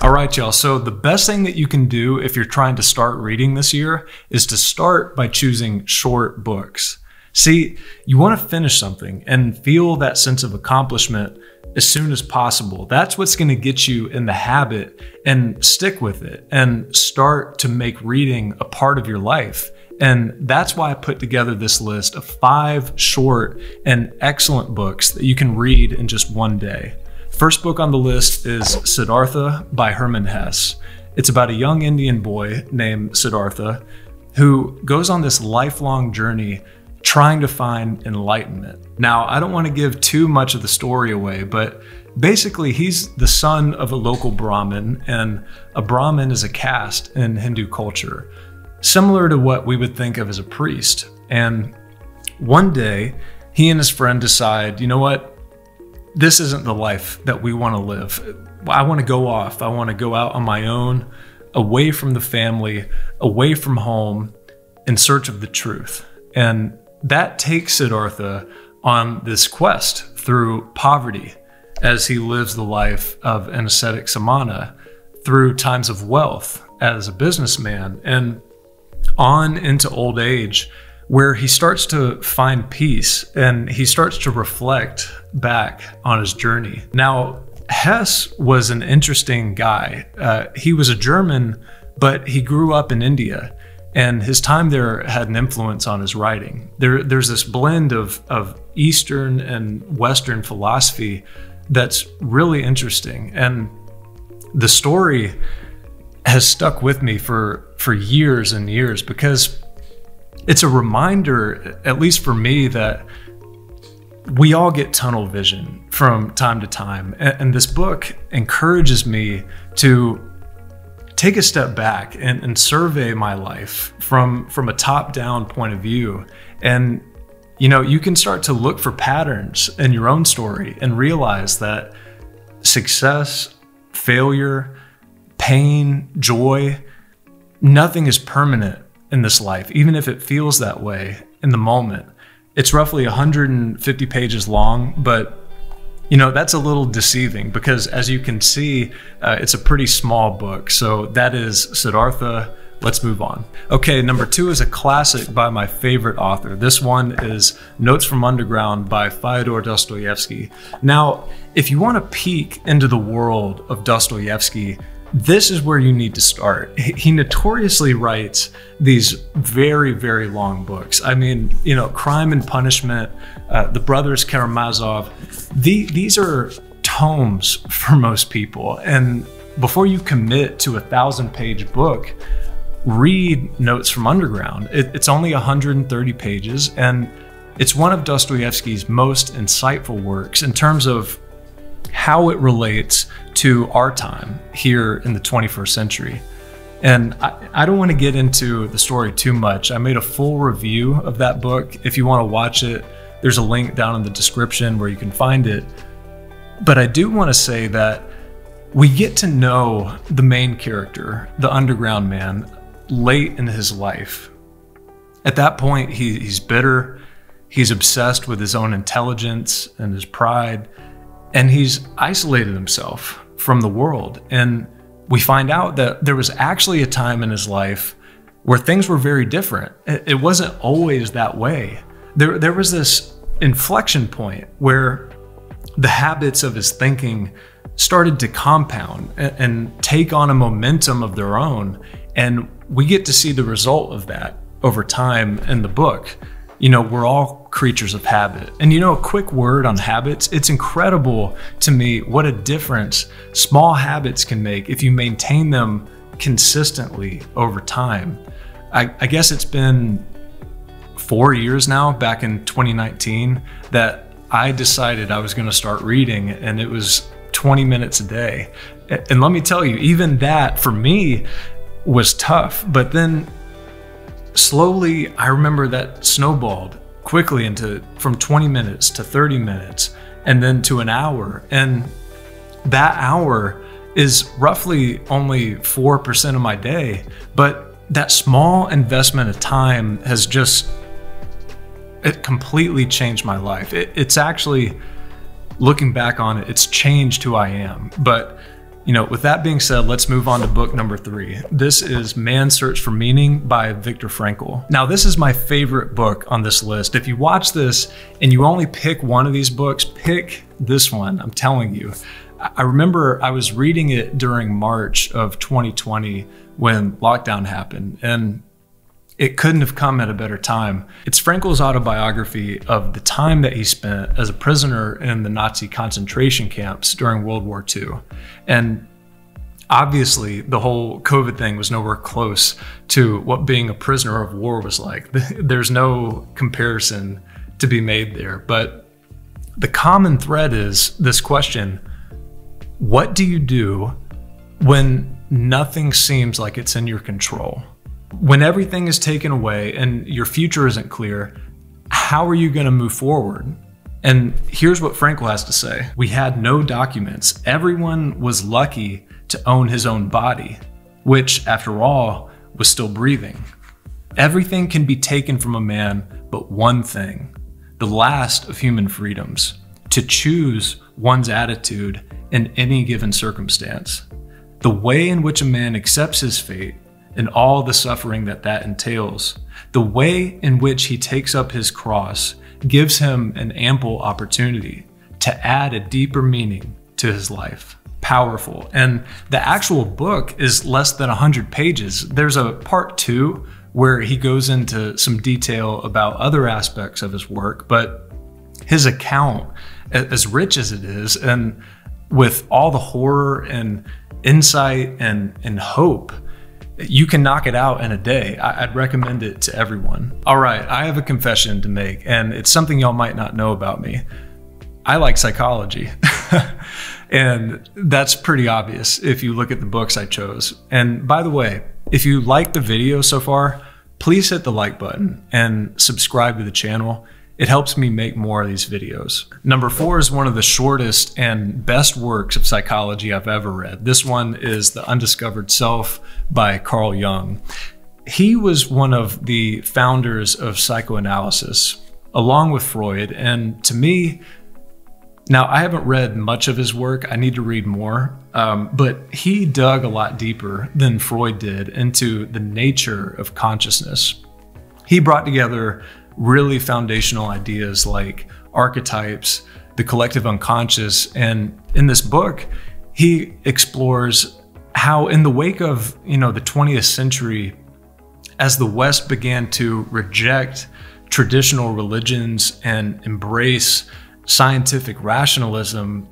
All right, y'all. So the best thing that you can do if you're trying to start reading this year is to start by choosing short books. See, you want to finish something and feel that sense of accomplishment as soon as possible. That's what's going to get you in the habit and stick with it and start to make reading a part of your life. And that's why I put together this list of 5 short and excellent books that you can read in just one day. First book on the list is Siddhartha by Hermann Hesse. It's about a young Indian boy named Siddhartha who goes on this lifelong journey trying to find enlightenment. Now, I don't want to give too much of the story away, but basically he's the son of a local Brahmin, and a Brahmin is a caste in Hindu culture, similar to what we would think of as a priest. And one day, he and his friend decide, you know what? This isn't the life that we want to live. I want to go off. I want to go out on my own, away from the family, away from home, in search of the truth. And that takes Siddhartha on this quest through poverty as he lives the life of an ascetic samana, through times of wealth as a businessman, and on into old age, where he starts to find peace and he starts to reflect back on his journey. Now, Hesse was an interesting guy. He was a German, but he grew up in India, and his time there had an influence on his writing. There's this blend of Eastern and Western philosophy that's really interesting. And the story has stuck with me for years and years, because it's a reminder, at least for me, that we all get tunnel vision from time to time. And this book encourages me to take a step back and survey my life from a top-down point of view. And you know, you can start to look for patterns in your own story and realize that success, failure, pain, joy, nothing is permanent in this life, even if it feels that way in the moment. It's roughly 150 pages long, but you know, that's a little deceiving because, as you can see, it's a pretty small book. So that is Siddhartha. Let's move on. Okay, number 2 is a classic by my favorite author. This one is Notes from Underground by Fyodor Dostoevsky. Now, if you want to peek into the world of Dostoevsky, this is where you need to start. He notoriously writes these very, very long books. I mean, you know, Crime and Punishment, The Brothers Karamazov, these are tomes for most people. And before you commit to a 1,000-page book, read Notes from Underground. It's only 130 pages, and it's one of Dostoevsky's most insightful works in terms of how it relates to our time here in the 21st century. And I don't want to get into the story too much. I made a full review of that book. If you want to watch it, there's a link down in the description where you can find it. But I do want to say that we get to know the main character, the underground man, late in his life. At that point, he's bitter, he's obsessed with his own intelligence and his pride, and he's isolated himself from the world. And we find out that there was actually a time in his life where things were very different. It wasn't always that way. There was this inflection point where the habits of his thinking started to compound and take on a momentum of their own. And we get to see the result of that over time in the book. You know, we're all creatures of habit. And you know, a quick word on habits, it's incredible to me what a difference small habits can make if you maintain them consistently over time. I guess it's been 4 years now, back in 2019, that I decided I was going to start reading, and it was 20 minutes a day. And let me tell you, even that for me was tough. But then slowly, I remember that snowballed quickly into from 20 minutes to 30 minutes and then to an hour. And that hour is roughly only 4% of my day. But that small investment of time has just, it completely changed my life. It's actually, looking back on it, it's changed who I am. But With that being said, let's move on to book number 3. This is Man's Search for Meaning by Viktor Frankl. Now, this is my favorite book on this list. If you watch this and you only pick one of these books, pick this one, I'm telling you. I remember I was reading it during March of 2020 when lockdown happened, and it couldn't have come at a better time. It's Frankl's autobiography of the time that he spent as a prisoner in the Nazi concentration camps during World War II. And obviously, the whole COVID thing was nowhere close to what being a prisoner of war was like. There's no comparison to be made there. But the common thread is this question: what do you do when nothing seems like it's in your control? When everything is taken away and your future isn't clear, how are you going to move forward? And here's what Frankl has to say. We had no documents. Everyone was lucky to own his own body, which, after all, was still breathing. Everything can be taken from a man but one thing, the last of human freedoms, to choose one's attitude in any given circumstance. The way in which a man accepts his fate and all the suffering that entails, the way in which he takes up his cross gives him an ample opportunity to add a deeper meaning to his life. Powerful. And the actual book is less than 100 pages. There's a part 2 where he goes into some detail about other aspects of his work, but his account, as rich as it is, and with all the horror and insight and hope, you can knock it out in a day. I'd recommend it to everyone. All right, I have a confession to make, and it's something y'all might not know about me. I like psychology. And that's pretty obvious if you look at the books I chose. And by the way, if you like the video so far, please hit the like button and subscribe to the channel. It helps me make more of these videos. Number 4 is one of the shortest and best works of psychology I've ever read. This one is The Undiscovered Self by Carl Jung. He was one of the founders of psychoanalysis, along with Freud, and to me, now I haven't read much of his work, I need to read more, but he dug a lot deeper than Freud did into the nature of consciousness. He brought together really foundational ideas like archetypes, the collective unconscious, and in this book, he explores how in the wake of, the 20th century, as the West began to reject traditional religions and embrace scientific rationalism,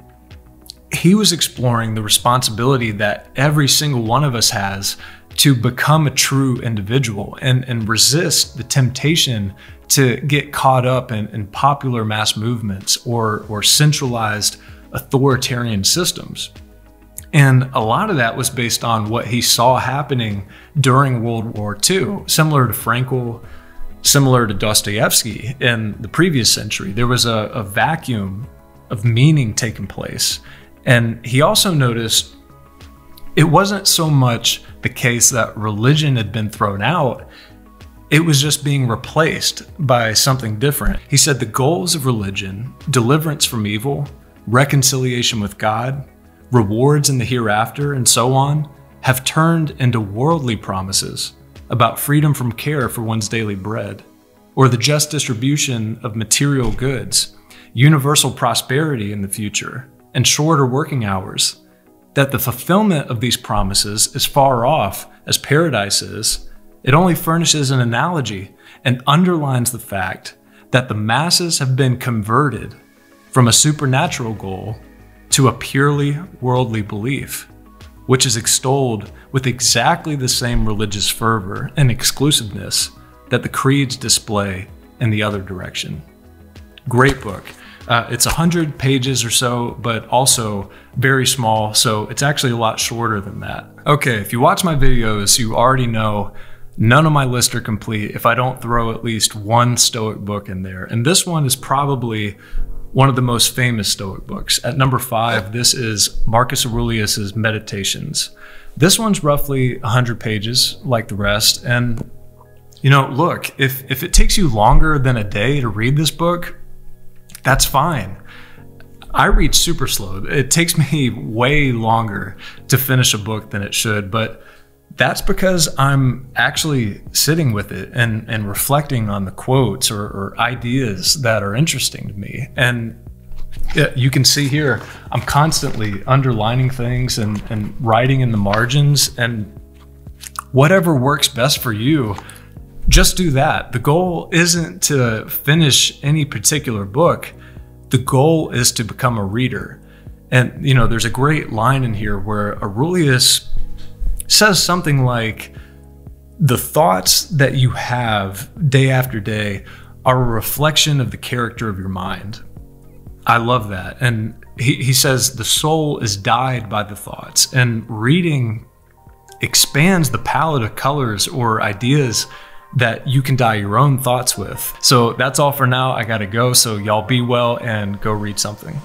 he was exploring the responsibility that every single one of us has to become a true individual and resist the temptation to get caught up in popular mass movements or centralized authoritarian systems. And a lot of that was based on what he saw happening during World War II, similar to Frankl, similar to Dostoevsky in the previous century. There was a vacuum of meaning taking place. And he also noticed it wasn't so much the case that religion had been thrown out, it was just being replaced by something different. He said the goals of religion, deliverance from evil, reconciliation with God, rewards in the hereafter, and so on, have turned into worldly promises about freedom from care for one's daily bread, or the just distribution of material goods, universal prosperity in the future, and shorter working hours. That the fulfillment of these promises is far off as paradise is. It only furnishes an analogy and underlines the fact that the masses have been converted from a supernatural goal to a purely worldly belief, which is extolled with exactly the same religious fervor and exclusiveness that the creeds display in the other direction. Great book. It's 100 pages or so, but also very small, so it's actually a lot shorter than that. Okay, if you watch my videos, you already know none of my lists are complete if I don't throw at least one Stoic book in there. And this one is probably one of the most famous Stoic books. At number 5, this is Marcus Aurelius's Meditations. This one's roughly 100 pages, like the rest. And, look, if it takes you longer than a day to read this book, that's fine. I read super slow. It takes me way longer to finish a book than it should, but that's because I'm actually sitting with it and reflecting on the quotes or ideas that are interesting to me. And you can see here, I'm constantly underlining things and writing in the margins, and whatever works best for you, just do that. The goal isn't to finish any particular book. The goal is to become a reader. And there's a great line in here where Aurelius says something like, the thoughts that you have day after day are a reflection of the character of your mind. I love that. And he says the soul is dyed by the thoughts, and reading expands the palette of colors or ideas that you can dye your own thoughts with. So that's all for now. I gotta go, so y'all be well and go read something.